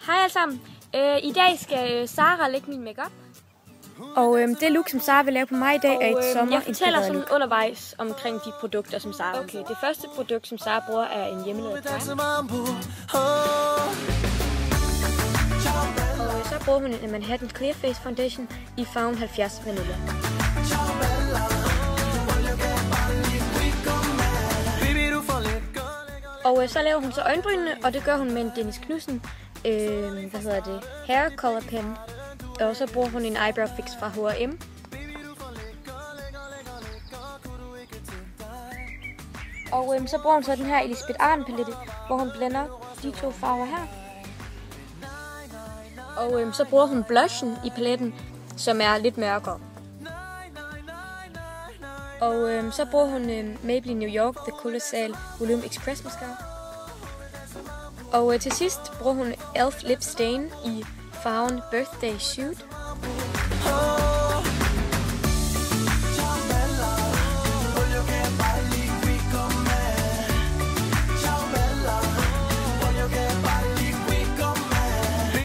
Hej alle sammen. I dag skal Sara lægge min makeup. Og det look, som Sara vil lave på mig i dag, er et sommer. Jeg fortæller sådan undervejs omkring de produkter, som Sara bruger. Okay, det første produkt, som Sara bruger, er en hjemmelavet creme. Og så bruger hun en Manhattan Clear Face Foundation i farven 70 Vanilla. Og så laver hun så øjenbrynene, og det gør hun med en Dennis Knudsen hair color pen. Og så bruger hun en eyebrow fix fra H&M. Og så bruger hun så den her Elisabeth Arden palette, hvor hun blender de to farver her. Og så bruger hun blushen i paletten, som er lidt mørkere. Og så bruger hun Maybelline New York The Colossal Volume Express Mascara. Og til sidst bruger hun e.l.f. Lip Stain i farven Birthday Shoot.